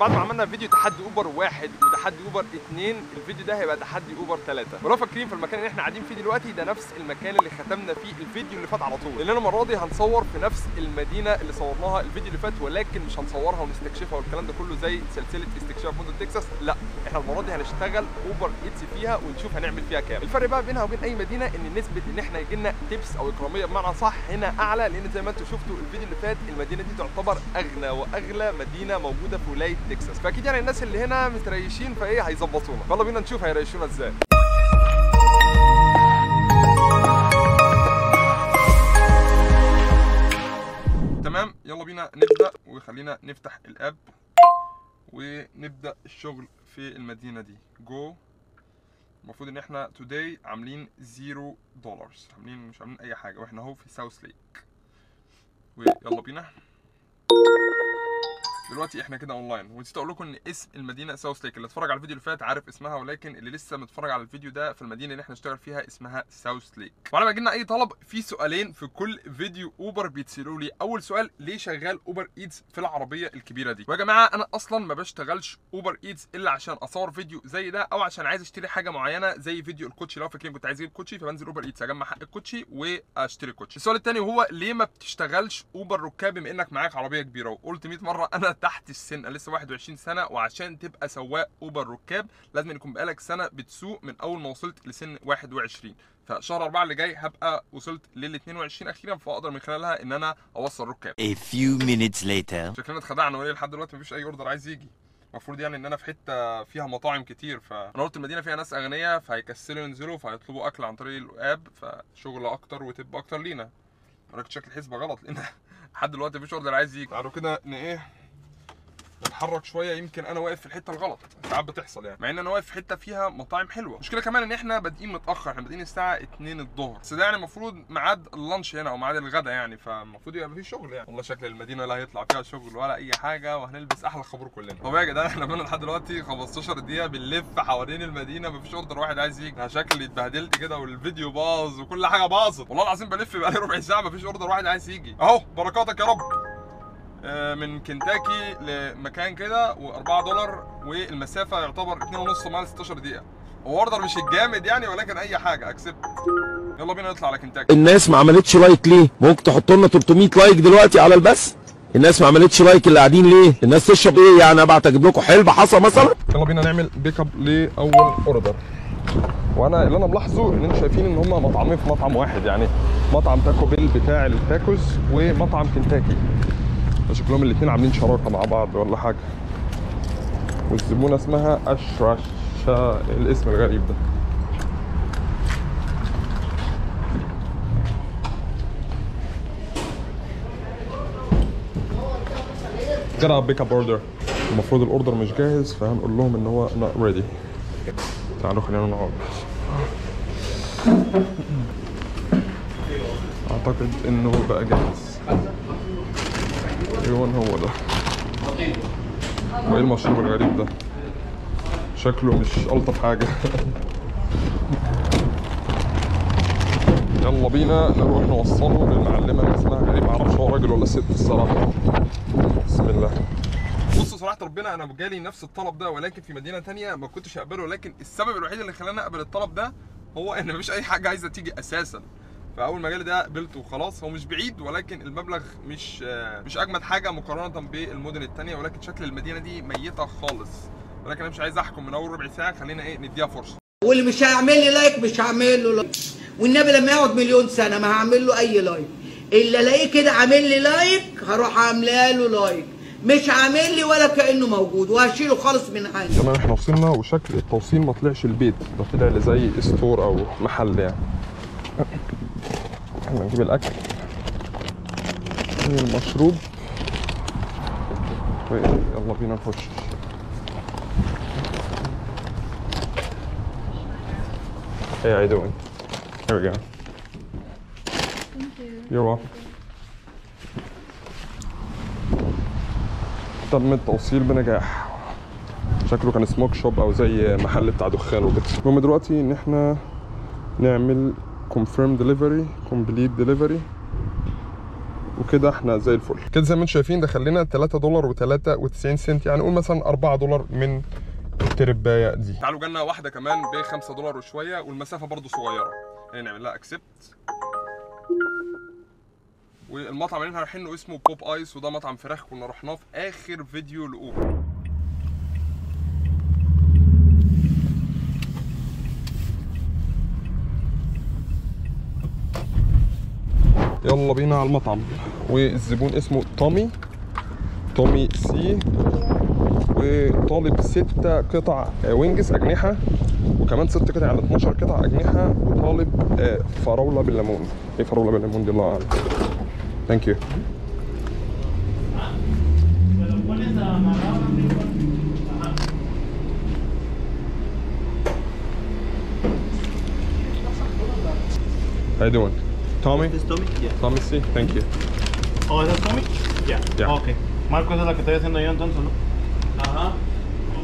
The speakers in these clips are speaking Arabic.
بعد ما عملنا فيديو تحدي اوبر 1 وتحدي اوبر 2، الفيديو ده هيبقى تحدي اوبر 3. ولو فاكرين في المكان اللي احنا قاعدين فيه دلوقتي ده نفس المكان اللي ختمنا فيه الفيديو اللي فات على طول، لاننا المره دي هنصور في نفس المدينه اللي صورناها الفيديو اللي فات، ولكن مش هنصورها ونستكشفها والكلام ده كله زي سلسله استكشاف مدن تكساس، لا احنا المره دي هنشتغل اوبر ايتس فيها ونشوف هنعمل فيها كام. الفرق بقى بينها وبين اي مدينه ان نسبه ان احنا يجي لنا تيبس او اكراميه بمعنى صح هنا اعلى، لان زي ما انتم شفتوا الفيديو اللي فات المدينه دي تعتبر اغنى واغلى مدينه موجوده في ولايه تكساس، فاكيد يعني الناس اللي هنا متريشين فايه هيظبطونا. يلا بينا نشوف هيريشونا ازاي. تمام يلا بينا نبدا، وخلينا نفتح الاب ونبدا الشغل في المدينه دي. جو. المفروض ان احنا توداي عاملين $0، مش عاملين اي حاجه، واحنا اهو في ساوث ليك. ويلا بينا دلوقتي احنا كده اونلاين. ونسيت اقول لكم ان اسم المدينه ساوث ليك. اللي اتفرج على الفيديو اللي فات عارف اسمها، ولكن اللي لسه متفرج على الفيديو ده في المدينه اللي احنا نشتغل فيها اسمها ساوث ليك. وعلى ما يجي لنا اي طلب في سؤالين في كل فيديو اوبر بيتسالوا لي. اول سؤال، ليه شغال اوبر ايتس في العربيه الكبيره دي؟ ويا جماعه انا اصلا ما بشتغلش اوبر ايتس الا عشان اصور فيديو زي ده، او عشان عايز اشتري حاجه معينه زي فيديو الكوتشي. لو فاكرين كنت عايز اجيب كوتشي فبنزل اوبر ايتس اجمع حق الكوتشي واشتري كوتشي. السؤال الثاني هو ليه ما بتشتغلش اوبر ركاب بما انك معاك عربيه كبيره؟ وقلت 100 مره انا تحت السن، لسه 21 سنه، وعشان تبقى سواق اوبر ركاب لازم يكون بقالك سنه بتسوق من اول ما وصلت لسن 21. فشهر 4 اللي جاي هبقى وصلت لل 22 اخيرا، فاقدر من خلالها ان انا اوصل ركاب. A few minutes later. شكلنا اتخدعنا وليه لحد دلوقتي مفيش اي اوردر عايز يجي. المفروض يعني ان انا في حته فيها مطاعم كتير، فانا قلت المدينه فيها ناس اغنياء فهيكسلوا ينزلوا فهيطلبوا اكل عن طريق الاب، فشغل اكتر وتبقى اكتر لينا. انا كنت شكل الحسبه غلط لان لحد دلوقتي مفيش اوردر عايز يجي. تعالوا كده نتحرك شويه، يمكن انا واقف في الحته الغلط، ساعات بتحصل يعني، مع ان انا واقف في حته فيها مطاعم حلوه. المشكله كمان ان احنا بادئين متاخر، احنا بادئين الساعه 2 الظهر، بس ده يعني المفروض ميعاد اللانش هنا او ميعاد الغدا يعني، فالمفروض يبقى مفيش شغل يعني. والله شكل المدينه لا هيطلع فيها شغل ولا اي حاجه، وهنلبس احلى خبر كلنا. طب يا جدعان احنا بقالنا لحد دلوقتي 15 دقيقه بنلف حوالين المدينه مفيش اوردر واحد عايز يجي. انا شكلي اتبهدلت كده والفيديو باظ وكل حاجه باظت، والله العظيم بلف بقالي ربع ساعه مفيش اوردر واحد عايز يجي. اهو بركاتك يا رب. من كنتاكي لمكان كده و$4، والمسافه يعتبر 2.5 مايل 16 دقيقه. هو اوردر مش الجامد يعني، ولكن اي حاجه اكسبت. يلا بينا نطلع على كنتاكي. الناس ما عملتش لايك ليه؟ ممكن تحطوا لنا 300 لايك دلوقتي على البث. الناس ما عملتش لايك اللي قاعدين ليه؟ الناس تشرب ايه يعني؟ ابعت اجيب لكم حلبة حصى مثلا؟ يلا بينا نعمل بيك اب لاول اوردر. وانا اللي انا ملاحظه ان انتم شايفين ان هم مطعمين في مطعم واحد، يعني مطعم تاكو بيل بتاع التاكوز ومطعم كنتاكي، شكلهم الاثنين عاملين شراكه مع بعض ولا حاجه. والزبونه اسمها اشرشا، الاسم الغريب ده. كده بيك اب اوردر. المفروض الاوردر مش جاهز فهنقول لهم ان هو not ready. تعالوا خلينا نقعد. اعتقد انه بقى جاهز. ايوه هو ده. وايه المشروب الغريب ده؟ شكله مش الطف حاجه. يلا بينا نروح نوصله للمعلمه اللي اسمها غريب، معرفش هو راجل ولا ست الصراحه. بسم الله. بصوا صراحه ربنا انا جالي نفس الطلب ده ولكن في مدينه ثانيه ما كنتش هقبله، ولكن السبب الوحيد اللي خلاني اقبل الطلب ده هو ان مفيش اي حاجه عايزه تيجي اساسا، فاول ما جالي ده قبلته وخلاص. هو مش بعيد ولكن المبلغ مش اجمد حاجه مقارنه بالمدن الثانيه، ولكن شكل المدينه دي ميته خالص. ولكن انا مش عايز احكم من اول ربع ساعه، خلينا نديها فرصه. واللي مش هيعمل لي لايك مش هعمل له لايك، والنبي لما يقعد مليون سنه ما هعمل له اي لايك. اللي الاقيه كده عامل لي لايك هروح عاملها له لايك، مش عامل لي ولا كانه موجود وهشيله خالص من عندي. تمام احنا وصلنا، وشكل التوصيل ما طلعش البيت ده، طلع اللي زي ستور او محل يعني. احنا نجيب الاكل والمشروب يلا بينا نخش. Hey, how you doing? Here we go. Thank you. You're welcome. تم التوصيل بنجاح. شكله كان سموك شوب او زي محل بتاع دخان وكده. المهم دلوقتي ان احنا نعمل confirm delivery complete delivery وكده احنا زي الفل. كده زي ما انتم شايفين دخل لنا $3 و93 سنت، يعني قول مثلا $4 من التربايه دي. تعالوا جالنا واحده كمان ب $5 وشويه، والمسافه برده صغيره، يعني نعمل لها اكسبت. والمطعم اللي احنا رايحين له اسمه بوب ايس، وده مطعم فراخ كنا رحناه في اخر فيديو لاوبر. يلا بينا على المطعم. والزبون اسمه تومي سي، وطالب 6 قطع وينجز اجنحه، وكمان 6 قطع يعني 12 قطع اجنحه، وطالب فراوله بالليمون. ايه فراوله بالليمون دي؟ الله اعلم. ثانك يو. How you doing? Tommy? This is Tommy? Yeah. Tommy C, thank you. Oh, ¿esa es Tommy? Yeah. Yeah. Okay. Marco, esa es la que estoy haciendo yo entonces, ¿no? Ajá.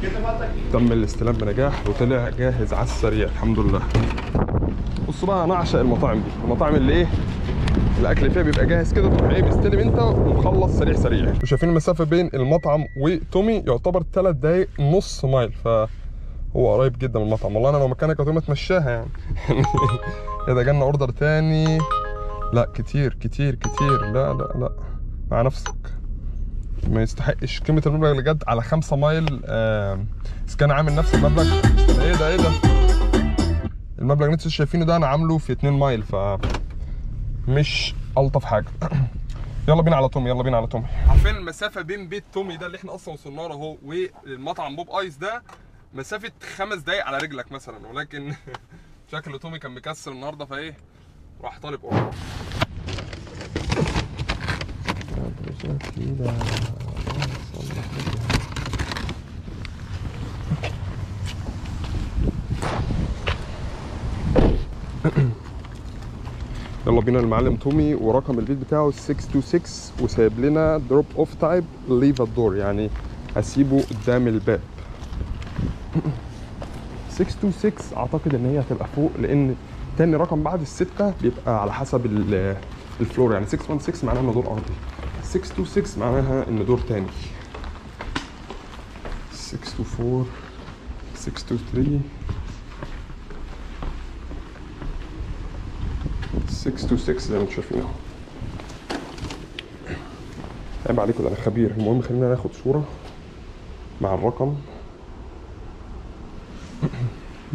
¿Qué te falta aquí? تم الاستلام بنجاح وطلع جاهز على السريع الحمد لله. بصوا بقى انا اعشق المطاعم دي، المطاعم اللي ايه الاكل فيها بيبقى جاهز كده، تروح ايه مستلم انت ومخلص سريع سريع. وشايفين المسافه بين المطعم وتومي يعتبر 3 دقايق نص مايل، فهو قريب جدا من المطعم. والله انا لو مكانك هتقوم اتمشاها يعني. كده جالنا اوردر تاني. لا كتير كتير كتير، لا لا لا مع نفسك، ما يستحقش قيمه المبلغ اللي جد على 5 مايل. بس كان عامل نفس المبلغ. ايه ده ايه ده؟ المبلغ اللي انتوا شايفينه ده انا عامله في 2 مايل، ف مش الطف حاجه. يلا بينا على تومي، يلا بينا على تومي. عارفين المسافه بين بيت تومي ده اللي احنا اصلا وصلنا له اهو والمطعم بوب ايس ده مسافه 5 دقايق على رجلك مثلا، ولكن شكل تومي كان مكسل النهارده فايه راح طالب اوردر. يلا بينا المعلم تومي، ورقم البيت بتاعه 626، وسايب لنا دروب اوف تايب ليف الدور، يعني هسيبه قدام الباب. 626 اعتقد ان هي هتبقى فوق، لان تاني رقم بعد الستة بيبقى على حسب الفلور، يعني 616 معناها انه دور ارضي، 626 معناها ان دور تاني. 624 623 626 زي ما انتم شايفين اهو. عيب عليكم ده انا خبير. المهم خلينا ناخد صورة مع الرقم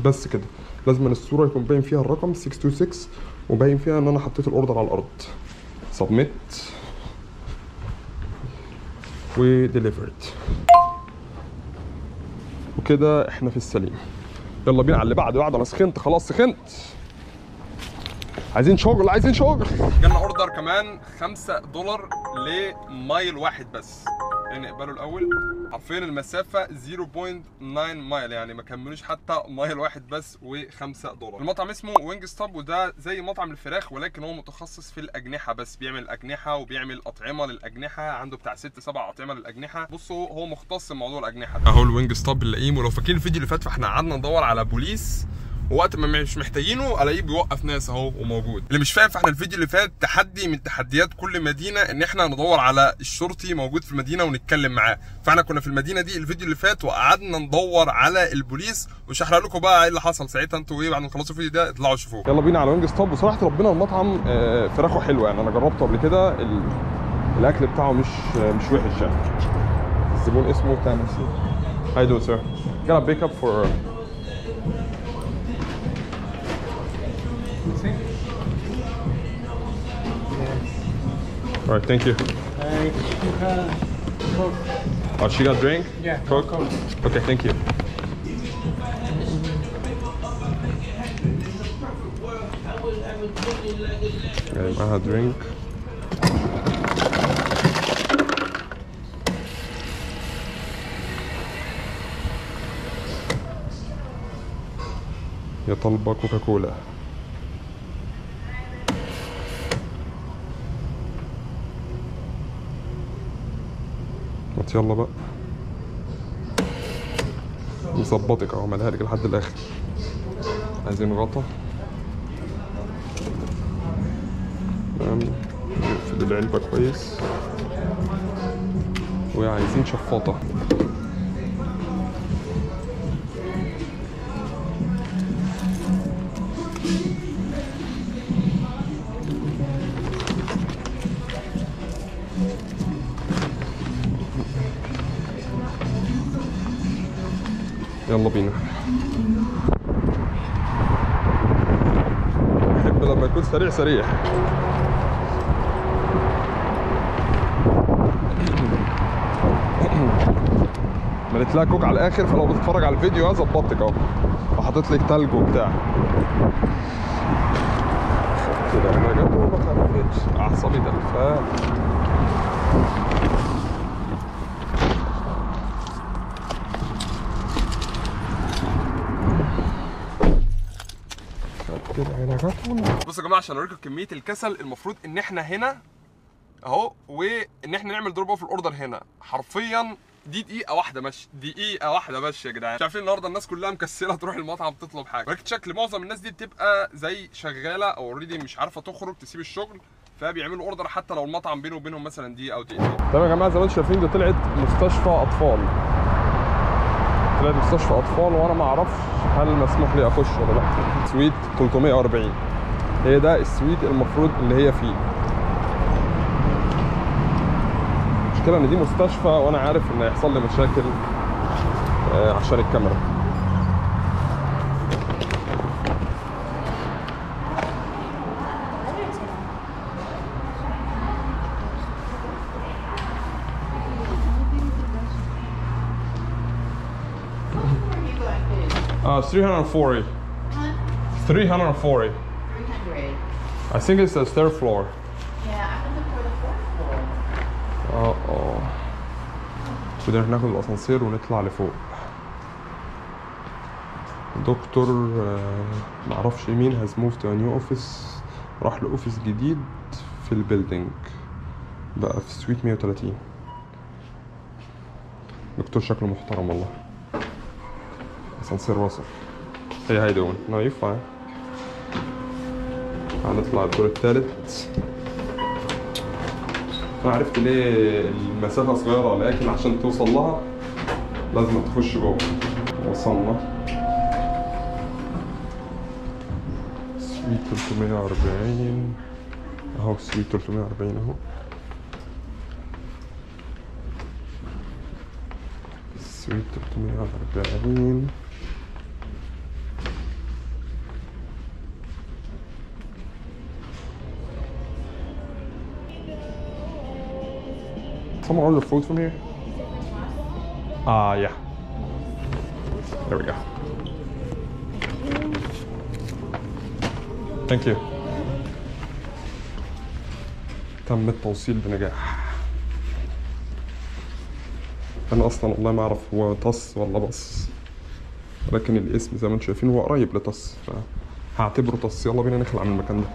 بس كده. لازم الصورة يكون باين فيها الرقم 626 وباين فيها ان انا حطيت الاوردر على الارض. سبميت وديليفرد، وكده احنا في السليم. يلا بينا على اللي بعده. انا سخنت خلاص، سخنت. عايزين شغل عايزين شغل. جالنا اوردر كمان $5 لمايل واحد بس، يعني نقبله الاول. عارفين المسافه 0.9 مايل، يعني ما كملوش حتى مايل واحد بس، و$5. المطعم اسمه وينج ستوب، وده زي مطعم الفراخ ولكن هو متخصص في الاجنحه بس، بيعمل اجنحه وبيعمل اطعمه للاجنحه، عنده بتاع 6 7 اطعمه للاجنحه. بصوا هو مختص في موضوع الاجنحه ده. اهو الوينج ستوب اللئيم. ولو فاكرين الفيديو اللي فات فاحنا قعدنا ندور على بوليس، ووقت ما مش محتاجينه الاقيه بيوقف ناس اهو وموجود. اللي مش فاهم، فاحنا الفيديو اللي فات تحدي من تحديات كل مدينه ان احنا ندور على الشرطي موجود في المدينه ونتكلم معاه، فاحنا كنا في المدينه دي الفيديو اللي فات وقعدنا ندور على البوليس، ومش هحرق لكم بقى ايه اللي حصل ساعتها. انتوا ايه بعد ما تخلصوا الفيديو ده اطلعوا شوفوه. يلا بينا على وينج ستوب. وصراحه ربنا المطعم فراخه حلوه، يعني انا جربته قبل كده، الاكل بتاعه مش وحش يعني. الزبون اسمه تامر. How you doing, sir? Got a pick up for All right, thank you. She has Coke. Oh, she got drink? Yeah. Coke? Okay, thank you. Okay, معاها drink. يا طلبة كوكاكولا. يلا بقى مظبطك اهو، مالها لك لحد الاخر. عايزين غطا تمام، العلبة كويس. وعايزين شفاطة. يلا بينا. بحب لما يكون سريع سريع. عملت لها كوك على الاخر، فلو بتتفرج على الفيديو ظبطتك اهو وحاطط لك تلج وبتاع كده. انا جت وما خفتش، اعصابي دلفان. بصوا يا جماعه عشان اوريكم كميه الكسل، المفروض ان احنا هنا اهو، وان احنا نعمل دروب اوف الاوردر هنا حرفيا دي دقيقه واحده ماشي، دقيقه واحده ماشي يا جدعان. مش عارفين النهارده الناس كلها مكسله تروح المطعم تطلب حاجه، ولكن شكل معظم الناس دي بتبقى زي شغاله او اوريدي مش عارفه تخرج تسيب الشغل، فبيعملوا اوردر حتى لو المطعم بينه وبينهم مثلا دقيقه او دقيقتين. تمام يا جماعه زي ما انتم شايفين دي طلعت مستشفى اطفال، طلعت مستشفى اطفال، وانا ما اعرفش هل مسموح لي اخش ولا لا. سويت 340 هي ده السويت المفروض اللي هي فيه. المشكله ان دي مستشفى وانا عارف ان هيحصل لي مشاكل عشان الكاميرا. $340. 340. 300. I think it's the third floor. Yeah, I'm looking for the fourth floor. بدنا ناخد الاسانسير ونطلع لفوق. دكتور معرفش مين هاز موف تو نيو اوفيس، راح لاوفيس جديد في البيلدينج بقى في سويت 130. دكتور شكله محترم والله. اسانسير وصل. Hey, how you doing? No, you're fine. هنطلع الدور الثالث. أنا عرفت ليه المسافة صغيرة، لكن عشان توصل لها لازم تخش جوه. وصلنا سويت 340 اهو، سويت 340 اهو. سويت 340. Someone order food from here? Yeah. There we go. Thank you. تم التوصيل بنجاح. أنا أصلا والله ما أعرف هو طس ولا بص، ولكن الاسم زي ما انتم شايفين هو قريب لطس، فهعتبره طس. يلا بينا نخلع من المكان ده.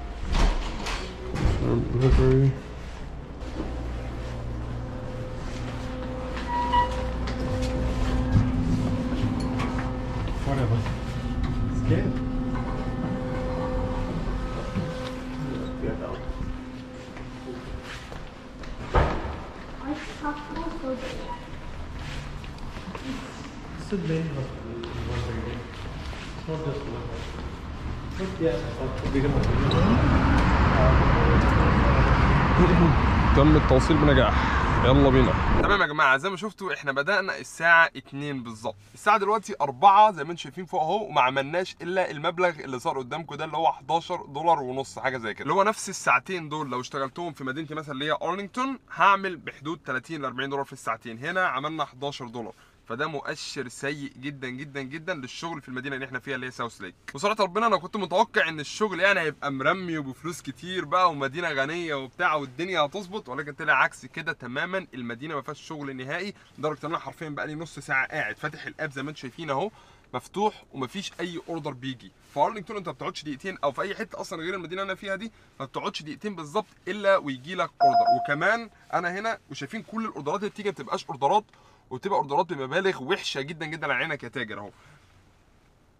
تم التوصيل بنجاح. يلا بينا. تمام يا جماعه زي ما شفتوا احنا بدأنا الساعه 2 بالظبط، الساعه دلوقتي 4 زي ما انتم شايفين فوق اهو، وما عملناش الا المبلغ اللي صار قدامكم ده اللي هو $11.50 حاجه زي كده، اللي هو نفس الساعتين دول لو اشتغلتهم في مدينتي مثلا اللي هي أرلينغتون هعمل بحدود 30 ل 40 دولار في الساعتين. هنا عملنا $11، فده مؤشر سيء جدا جدا جدا للشغل في المدينه اللي احنا فيها اللي هي ساوث ليك. بصراحه ربنا انا كنت متوقع ان الشغل يعني هيبقى مرمي وبفلوس كتير بقى ومدينه غنيه وبتاع والدنيا هتظبط، ولكن طلع عكس كده تماما. المدينه ما فيهاش شغل نهائي، لدرجه ان انا حرفيا بقى لي نص ساعه قاعد فاتح الاب زي ما انتم شايفين اهو مفتوح ومفيش اي اوردر بيجي. في أرلينغتون انت ما بتقعدش دقيقتين، او في اي حته اصلا غير المدينه اللي انا فيها دي ما بتقعدش دقيقتين بالظبط الا ويجي لك اوردر. وكمان انا هنا وشايفين كل الاوردرات اللي بتيجي ما بتبقاش اوردرات، وبتبقى اوردرات بمبالغ وحشه جدا جدا على عينك يا تاجر اهو.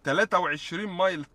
23 مايل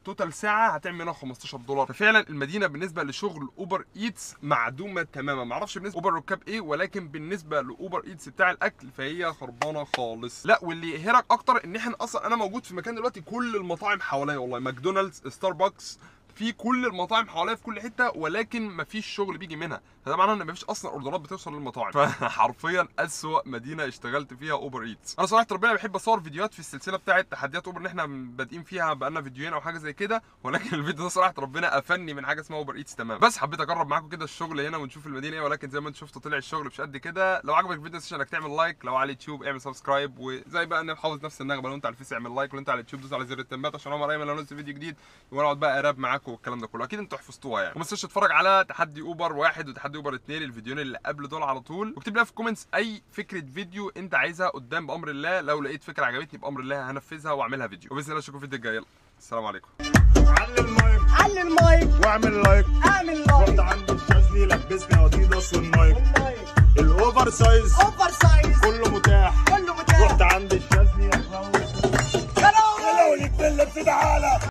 توتال ساعه هتعمل منها $15. ففعلا المدينه بالنسبه لشغل اوبر ايتس معدومه تماما. معرفش بالنسبه اوبر ركاب ايه، ولكن بالنسبه لاوبر ايتس بتاع الاكل فهي خربانه خالص. لا واللي يهرك اكتر ان احنا اصلا انا موجود في مكان دلوقتي كل المطاعم حواليا، والله ماكدونالدز، ستاربكس، في كل المطاعم حواليا في كل حته، ولكن مفيش شغل بيجي منها. فده معناه ان مفيش اصلا اوردرات بتوصل للمطاعم. فحرفيا اسوأ مدينه اشتغلت فيها اوبر ايتس. انا صراحه ربنا بحب اصور فيديوهات في السلسله بتاعه تحديات اوبر اللي احنا بادئين فيها بقالنا فيديوهين او حاجه زي كده، ولكن الفيديو ده صراحه ربنا قفلني من حاجه اسمها اوبر ايتس تمام. بس حبيت اجرب معاكم كده الشغل هنا ونشوف المدينه ايه، ولكن زي ما انتم شفتوا طلع الشغل مش قد كده. لو عجبك الفيديو انك تعمل لايك، لو على اليوتيوب اعمل سبسكرايب، وزي بقى انا بحافظ نفس النغمه. لو انت على الفيس اعمل لايك، ولو انت على اليوتيوب دوس على زر التنبيهات عشان عمر ايمن لو نزل فيديو جديد ونقعد بقى اراب معاكم والكلام ده كله. اكيد انتوا حفظتوها يعني. وما تنساش تتفرج على تحدي اوبر 1 وتحدي اوبر 2 الفيديوهين اللي قبل دول على طول، واكتب لي في الكومنتس اي فكره فيديو انت عايزها قدام بامر الله. لو لقيت فكره عجبتني بامر الله هنفذها واعملها فيديو. وباذن الله اشوفكم في الفيديو الجاي. يلا السلام عليكم. علي المايك واعمل لايك رحت عند الشاذلي لبسني اديداس والنايك الاوفر سايز كله متاح رحت عند الشاذلي